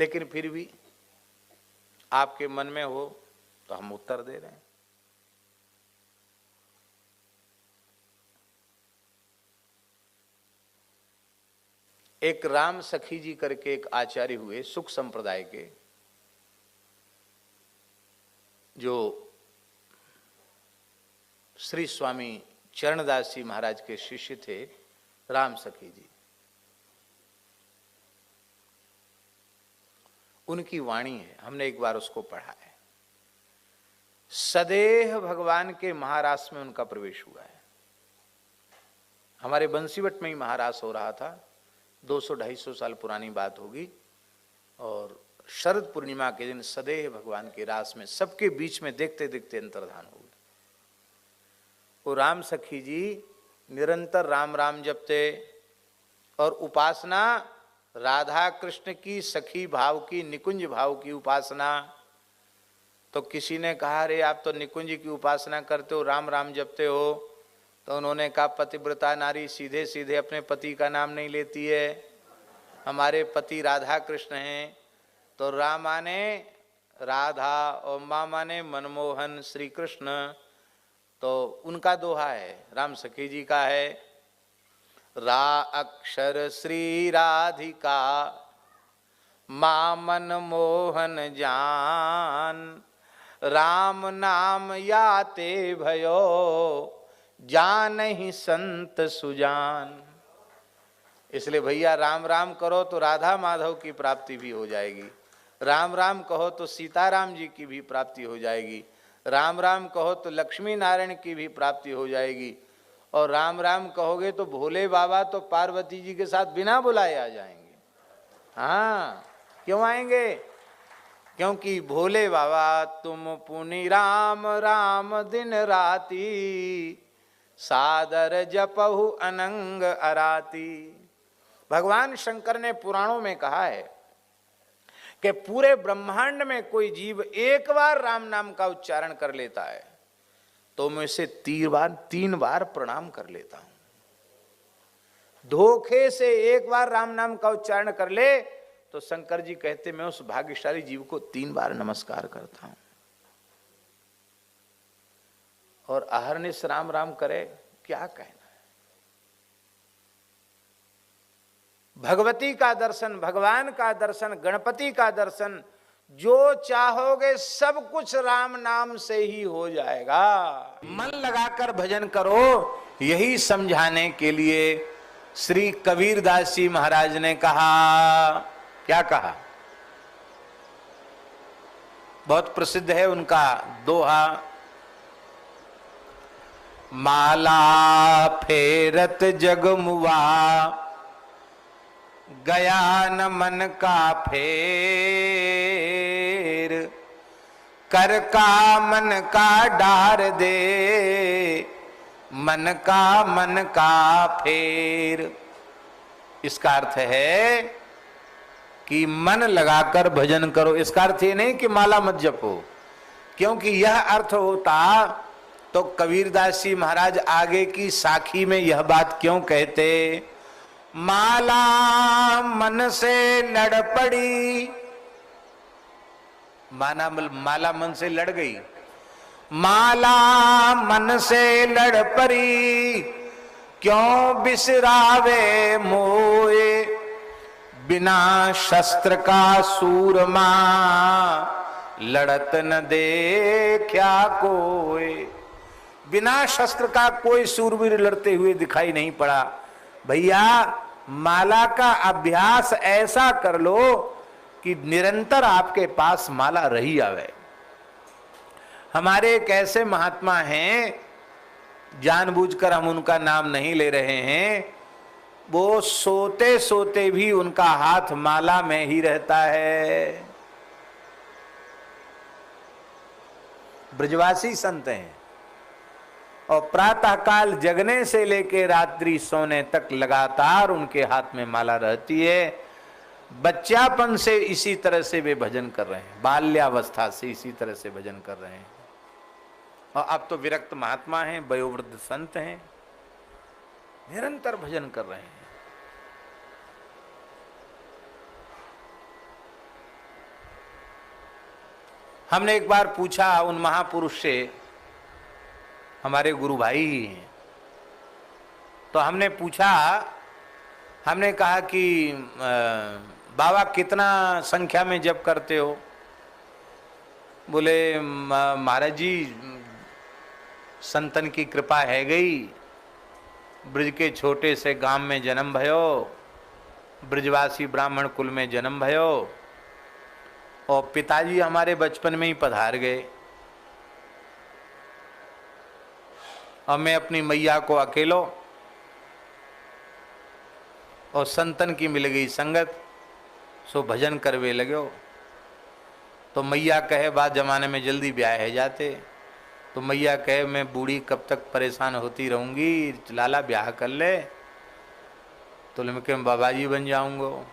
लेकिन फिर भी आपके मन में हो तो हम उत्तर दे रहे हैं। एक राम सखी जी करके एक आचार्य हुए सुख संप्रदाय के, जो श्री स्वामी चरणदास जी महाराज के शिष्य थे, राम सखी जी। उनकी वाणी है, हमने एक बार उसको पढ़ा है। सदेह भगवान के महारास में उनका प्रवेश हुआ है। हमारे बंसीवट में ही महारास हो रहा था, 200-250 साल पुरानी बात होगी। और शरद पूर्णिमा के दिन सदेह भगवान के रास में सबके बीच में देखते देखते अंतर्धान हो गए। वो राम सखी जी निरंतर राम राम जपते और उपासना राधा कृष्ण की सखी भाव की, निकुंज भाव की उपासना। तो किसी ने कहा, अरे आप तो निकुंज की उपासना करते हो, राम राम जपते हो। तो उन्होंने कहा, पतिव्रता नारी सीधे सीधे अपने पति का नाम नहीं लेती है, हमारे पति राधा कृष्ण हैं। तो राम माने राधा और माँ माने मनमोहन श्री कृष्ण। तो उनका दोहा है, राम सखी जी का है, रा अक्षर श्री राधिका माँ मनमोहन जान, राम नाम याते भयो जान ही संत सुजान। इसलिए भैया राम राम करो तो राधा माधव की प्राप्ति भी हो जाएगी, राम राम कहो तो सीताराम जी की भी प्राप्ति हो जाएगी, राम राम कहो तो लक्ष्मी नारायण की भी प्राप्ति हो जाएगी, और राम राम कहोगे तो भोले बाबा तो पार्वती जी के साथ बिना बुलाए आ जाएंगे। हाँ, क्यों आएंगे? क्योंकि भोले बाबा तुम पुनि राम राम दिन राती, सादर जपहु अनंग अराती। भगवान शंकर ने पुराणों में कहा है कि पूरे ब्रह्मांड में कोई जीव एक बार राम नाम का उच्चारण कर लेता है तो मैं इसे 3 बार प्रणाम कर लेता हूं। धोखे से एक बार राम नाम का उच्चारण कर ले तो शंकर जी कहते मैं उस भाग्यशाली जीव को 3 बार नमस्कार करता हूं। और अहरनिश राम राम करे, क्या कहना है। भगवती का दर्शन, भगवान का दर्शन, गणपति का दर्शन, जो चाहोगे सब कुछ राम नाम से ही हो जाएगा। मन लगाकर भजन करो, यही समझाने के लिए श्री कबीरदास जी महाराज ने कहा, क्या कहा? बहुत प्रसिद्ध है उनका दोहा, माला फेरत जगमुआ गया न मन का फेर, कर का मन का डार दे मन का फेर। इसका अर्थ है कि मन लगाकर भजन करो। इसका अर्थ ये नहीं कि माला मत जपो, क्योंकि यह अर्थ होता तो कबीरदास जी महाराज आगे की साखी में यह बात क्यों कहते, माला मन से लड़ पड़ी, माला मन से लड़ गई, माला मन से लड़ पड़ी, क्यों बिसरावे मोए, बिना शस्त्र का सूरमा लड़त न देखा कोई। बिना शस्त्र का कोई सूरवीर लड़ते हुए दिखाई नहीं पड़ा। भैया माला का अभ्यास ऐसा कर लो कि निरंतर आपके पास माला रही आवे। हमारे एक ऐसे महात्मा हैं, जानबूझकर हम उनका नाम नहीं ले रहे हैं, वो सोते सोते भी उनका हाथ माला में ही रहता है। ब्रजवासी संत हैं और प्रातः काल जगने से लेकर रात्रि सोने तक लगातार उनके हाथ में माला रहती है। बच्चापन से इसी तरह से वे भजन कर रहे हैं, बाल्यावस्था से इसी तरह से भजन कर रहे हैं, और अब तो विरक्त महात्मा हैं, वयोवृद्ध संत हैं, निरंतर भजन कर रहे हैं। हमने एक बार पूछा उन महापुरुष से, हमारे गुरु भाई ही हैं, तो हमने पूछा, हमने कहा कि बाबा कितना संख्या में जप करते हो? बोले महाराज जी संतन की कृपा है गई, ब्रज के छोटे से गांव में जन्म भयो, ब्रजवासी ब्राह्मण कुल में जन्म भयो, और पिताजी हमारे बचपन में ही पधार गए, और मैं अपनी मैया को अकेलो, और संतन की मिल गई संगत, सो भजन करवे लगो। तो मैया कहे बाद जमाने में जल्दी ब्याह है जाते, तो मैया कहे मैं बूढ़ी कब तक परेशान होती रहूँगी, लाला ब्याह कर ले। तो मैं कह बाबा जी बन जाऊँगो,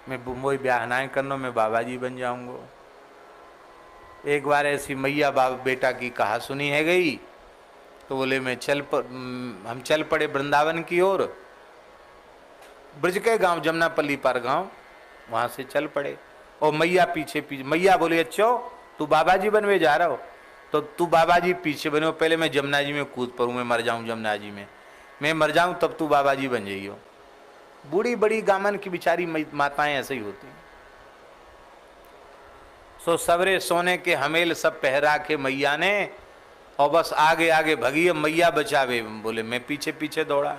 मैं वही ब्याह ना करना, मैं बाबा जी बन जाऊँगो। एक बार ऐसी मैया बाप बेटा की कहा सुनी है गई, तो बोले हम चल पड़े वृंदावन की ओर, ब्रज के गांव जमुनापल्ली पर गांव, वहां से चल पड़े, और मैया पीछे पीछे। मैया बोली अच्छो तू बाबा जी बनवे जा रहा हो, तो तू बाबा जी पीछे बने, पहले मैं जमुना जी में कूद पड़ूँ, मैं मर जाऊँ जमुना जी में, मैं मर जाऊँ तब तू बाबा जी बन जाइयो। बूढ़ी बड़ी गामन की बिचारी माताएं ऐसे ही होती हैं। सो सवरे सोने के हमेल सब पहरा के मैया ने, और बस आगे आगे भगी, मैया बचावे, बोले मैं पीछे पीछे दौड़ा,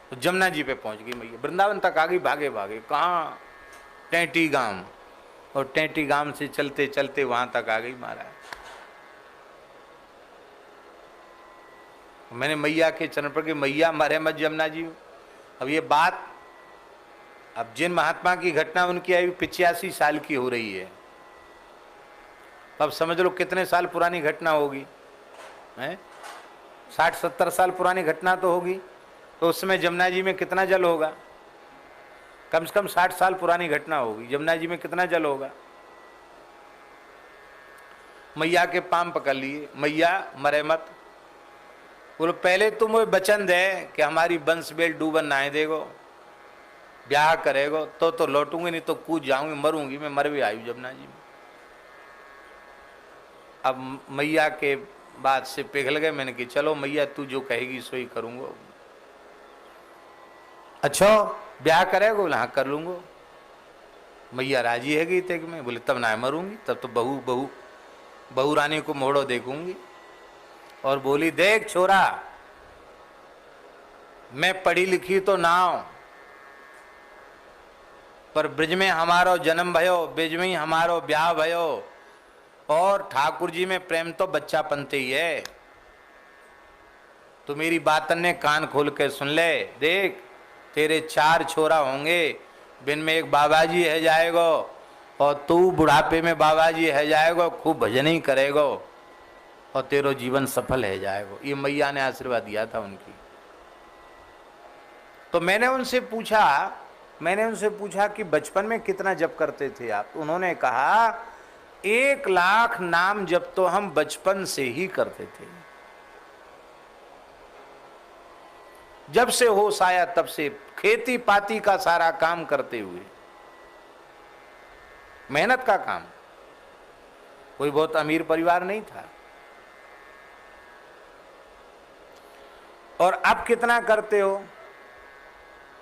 तो जमुना जी पे पहुंच गई मैया, वृंदावन तक आ गई, भागे भागे, कहाँ टेंटी गांव, और टेंटी गांव से चलते चलते वहां तक आ गई महाराज। मैंने मैया के चरण पर कि मैया मरे मत जमुना जी। अब ये बात, अब जिन महात्मा की घटना उनकी आयु 85 साल की हो रही है, अब समझ लो कितने साल पुरानी घटना होगी, 60-70 साल पुरानी घटना तो होगी। तो उस समय जमुना जी में कितना जल होगा? कम से कम 60 साल पुरानी घटना होगी, जमुना जी में कितना जल होगा? मैया के पांव पकड़ लिए, मैया मरे मत। बोलो पहले तुम वो वचन दे कि हमारी बंस बेल डूबन ना देगो, ब्याह करेगो तो लौटूंगी, नहीं तो कूद जाऊंगी, मरूंगी, मैं मर भी आई जमुना जी में। अब मैया के बात से पिघल गए, मैंने कि चलो मैया तू जो कहेगी सो ही करूंगा। अच्छा ब्याह करेगा? बोले हाँ कर लूंगा। मैया राजी है गई थे कि मैं, बोले तब ना मरूंगी, तब तो बहू रानी को मोड़ो देखूंगी। और बोली देख छोरा, मैं पढ़ी लिखी तो ना हूं, पर ब्रज में हमारो जन्म भयो, ब्रज में ही हमारो ब्याह भयो, और ठाकुर जी में प्रेम तो बच्चा पनते ही है। तो मेरी बात ने कान खोल के सुन ले, देख तेरे 4 छोरा होंगे, बिन में एक बाबा जी है जाएगो, और तू बुढ़ापे में बाबा जी है जाएगो, खूब भजन ही करेगो, और तेरो जीवन सफल है जाएगो। ये मैया ने आशीर्वाद दिया था उनकी। तो मैंने उनसे पूछा कि बचपन में कितना जप करते थे आप? उन्होंने कहा 1 लाख नाम जप तो हम बचपन से ही करते थे, जब से होश आया तब से, खेती पाती का सारा काम करते हुए, मेहनत का काम। कोई बहुत अमीर परिवार नहीं था। और अब कितना करते हो?